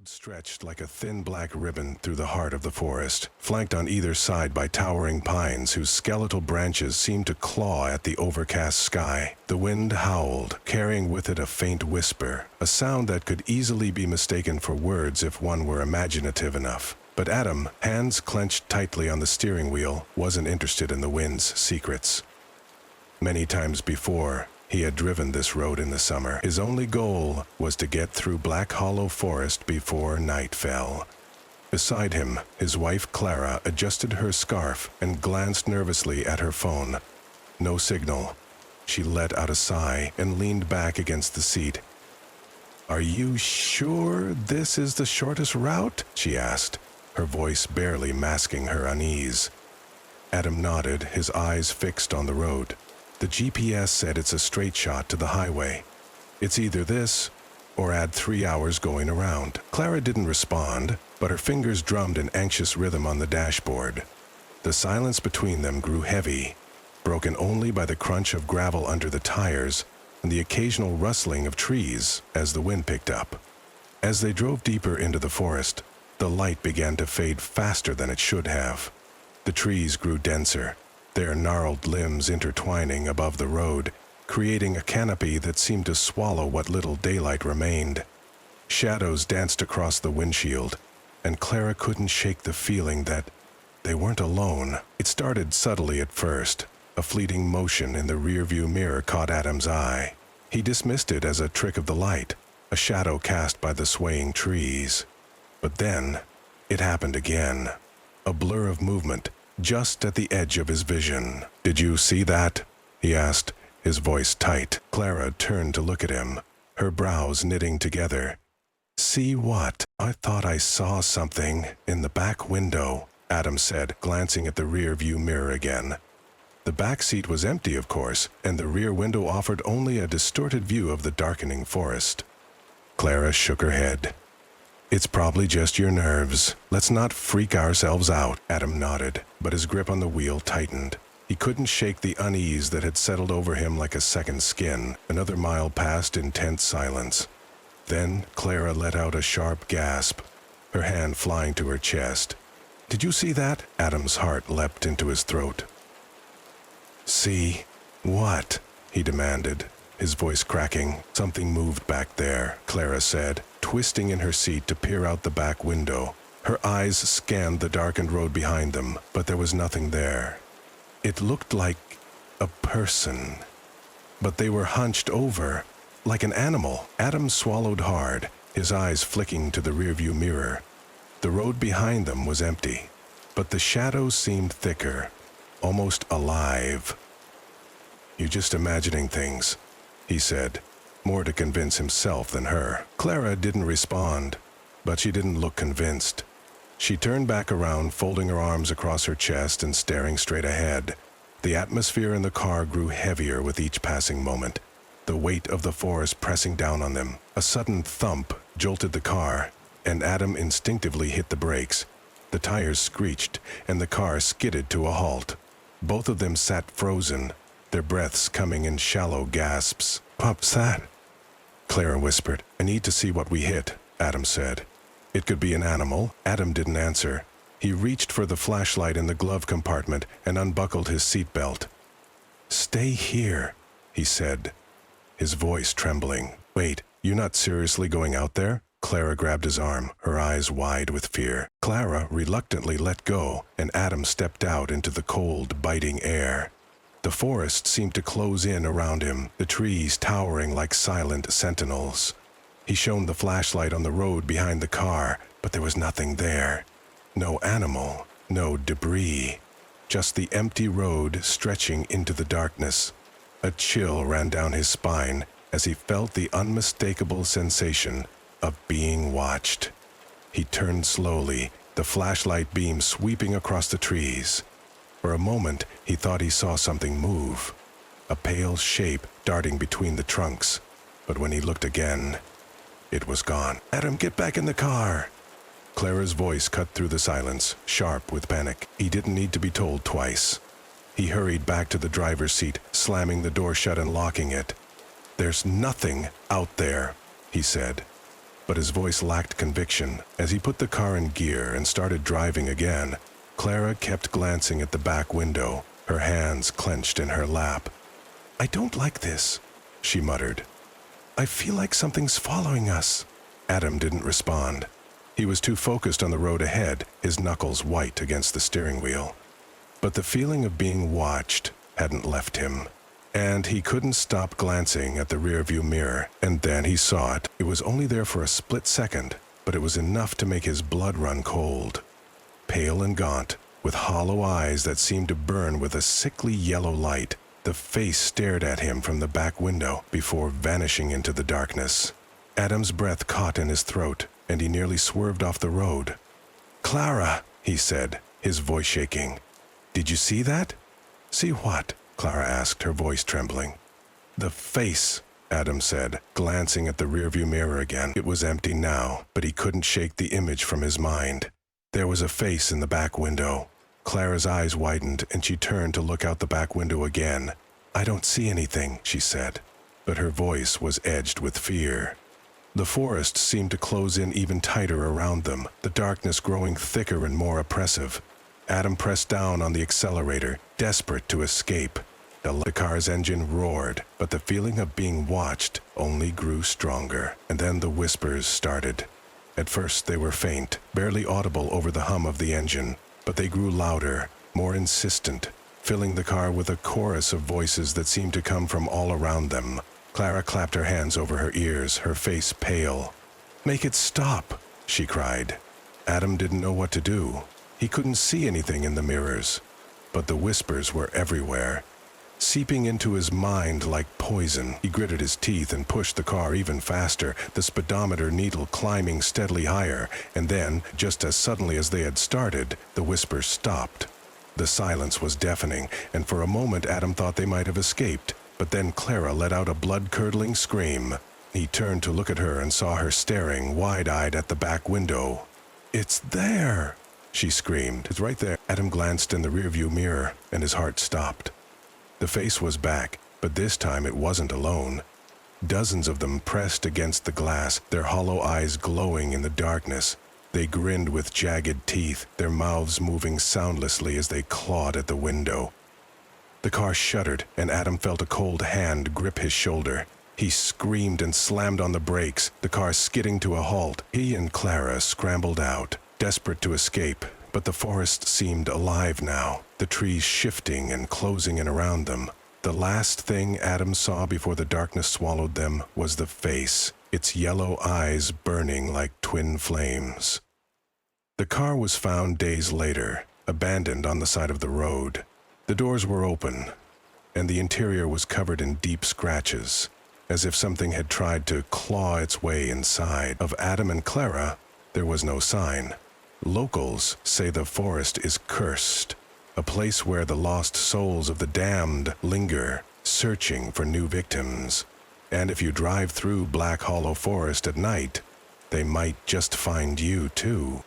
road stretched like a thin black ribbon through the heart of the forest, flanked on either side by towering pines whose skeletal branches seemed to claw at the overcast sky. The wind howled, carrying with it a faint whisper, a sound that could easily be mistaken for words if one were imaginative enough. But Adam, hands clenched tightly on the steering wheel, wasn't interested in the wind's secrets. Many times before, he had driven this road in the summer. His only goal was to get through Black Hollow Forest before night fell. Beside him, his wife Clara adjusted her scarf and glanced nervously at her phone. No signal. She let out a sigh and leaned back against the seat. "Are you sure this is the shortest route?" she asked, her voice barely masking her unease. Adam nodded, his eyes fixed on the road. The GPS said it's a straight shot to the highway. It's either this, or add 3 hours going around. Clara didn't respond, but her fingers drummed an anxious rhythm on the dashboard. The silence between them grew heavy, broken only by the crunch of gravel under the tires and the occasional rustling of trees as the wind picked up. As they drove deeper into the forest, the light began to fade faster than it should have. The trees grew denser, their gnarled limbs intertwining above the road, creating a canopy that seemed to swallow what little daylight remained. Shadows danced across the windshield, and Clara couldn't shake the feeling that they weren't alone. It started subtly at first. A fleeting motion in the rearview mirror caught Adam's eye. He dismissed it as a trick of the light, a shadow cast by the swaying trees. But then, it happened again. A blur of movement, just at the edge of his vision. "Did you see that?" he asked, his voice tight. Clara turned to look at him, her brows knitting together. "See what?" "I thought I saw something in the back window," Adam said, glancing at the rear view mirror again. The back seat was empty, of course, and the rear window offered only a distorted view of the darkening forest. Clara shook her head. "It's probably just your nerves. Let's not freak ourselves out." Adam nodded, but his grip on the wheel tightened. He couldn't shake the unease that had settled over him like a second skin. Another mile passed in tense silence. Then Clara let out a sharp gasp, her hand flying to her chest. "Did you see that?" Adam's heart leapt into his throat. "See what?" he demanded, his voice cracking. "Something moved back there," Clara said, twisting in her seat to peer out the back window. Her eyes scanned the darkened road behind them, but there was nothing there. It looked like a person, but they were hunched over, like an animal. Adam swallowed hard, his eyes flicking to the rearview mirror. The road behind them was empty, but the shadows seemed thicker, almost alive. "You're just imagining things," he said, more to convince himself than her. Clara didn't respond, but she didn't look convinced. She turned back around, folding her arms across her chest and staring straight ahead. The atmosphere in the car grew heavier with each passing moment, the weight of the forest pressing down on them. A sudden thump jolted the car, and Adam instinctively hit the brakes. The tires screeched, and the car skidded to a halt. Both of them sat frozen, their breaths coming in shallow gasps. "What's that?" Clara whispered. "I need to see what we hit," Adam said. "It could be an animal." Adam didn't answer. He reached for the flashlight in the glove compartment and unbuckled his seatbelt. "Stay here," he said, his voice trembling. "Wait, you're not seriously going out there?" Clara grabbed his arm, her eyes wide with fear. Clara reluctantly let go, and Adam stepped out into the cold, biting air. The forest seemed to close in around him, the trees towering like silent sentinels. He shone the flashlight on the road behind the car, but there was nothing there. No animal, no debris, just the empty road stretching into the darkness. A chill ran down his spine as he felt the unmistakable sensation of being watched. He turned slowly, the flashlight beam sweeping across the trees. For a moment, he thought he saw something move, a pale shape darting between the trunks. But when he looked again, it was gone. "Adam, get back in the car!" Clara's voice cut through the silence, sharp with panic. He didn't need to be told twice. He hurried back to the driver's seat, slamming the door shut and locking it. "There's nothing out there," he said. but his voice lacked conviction. As he put the car in gear and started driving again, Clara kept glancing at the back window, her hands clenched in her lap. "I don't like this," she muttered. "I feel like something's following us." Adam didn't respond. He was too focused on the road ahead, his knuckles white against the steering wheel. But the feeling of being watched hadn't left him, and he couldn't stop glancing at the rearview mirror. And then he saw it. It was only there for a split second, but it was enough to make his blood run cold. Pale and gaunt, with hollow eyes that seemed to burn with a sickly yellow light, the face stared at him from the back window before vanishing into the darkness. Adam's breath caught in his throat, and he nearly swerved off the road. "Clara," he said, his voice shaking. "Did you see that?" "See what?" Clara asked, her voice trembling. "The face," Adam said, glancing at the rearview mirror again. It was empty now, but he couldn't shake the image from his mind. There was a face in the back window. Clara's eyes widened, and she turned to look out the back window again. "I don't see anything," she said, but her voice was edged with fear. The forest seemed to close in even tighter around them, the darkness growing thicker and more oppressive. Adam pressed down on the accelerator, desperate to escape. The car's engine roared, but the feeling of being watched only grew stronger. And then the whispers started. At first they were faint, barely audible over the hum of the engine, but they grew louder, more insistent, filling the car with a chorus of voices that seemed to come from all around them. Clara clapped her hands over her ears, her face pale. "Make it stop," she cried. Adam didn't know what to do. He couldn't see anything in the mirrors, but the whispers were everywhere, seeping into his mind like poison. He gritted his teeth and pushed the car even faster, the speedometer needle climbing steadily higher, and then, just as suddenly as they had started, the whispers stopped. The silence was deafening, and for a moment Adam thought they might have escaped. But then Clara let out a blood-curdling scream. He turned to look at her and saw her staring wide-eyed at the back window. "It's there!" she screamed. "It's right there." Adam glanced in the rearview mirror, and his heart stopped. The face was back, but this time it wasn't alone. Dozens of them pressed against the glass, their hollow eyes glowing in the darkness. They grinned with jagged teeth, their mouths moving soundlessly as they clawed at the window. The car shuddered, and Adam felt a cold hand grip his shoulder. He screamed and slammed on the brakes, the car skidding to a halt. He and Clara scrambled out, desperate to escape, but the forest seemed alive now, the trees shifting and closing in around them. The last thing Adam saw before the darkness swallowed them was the face, its yellow eyes burning like twin flames. The car was found days later, abandoned on the side of the road. The doors were open, and the interior was covered in deep scratches, as if something had tried to claw its way inside. Of Adam and Clara, there was no sign. Locals say the forest is cursed, a place where the lost souls of the damned linger, searching for new victims. And if you drive through Black Hollow Forest at night, they might just find you too.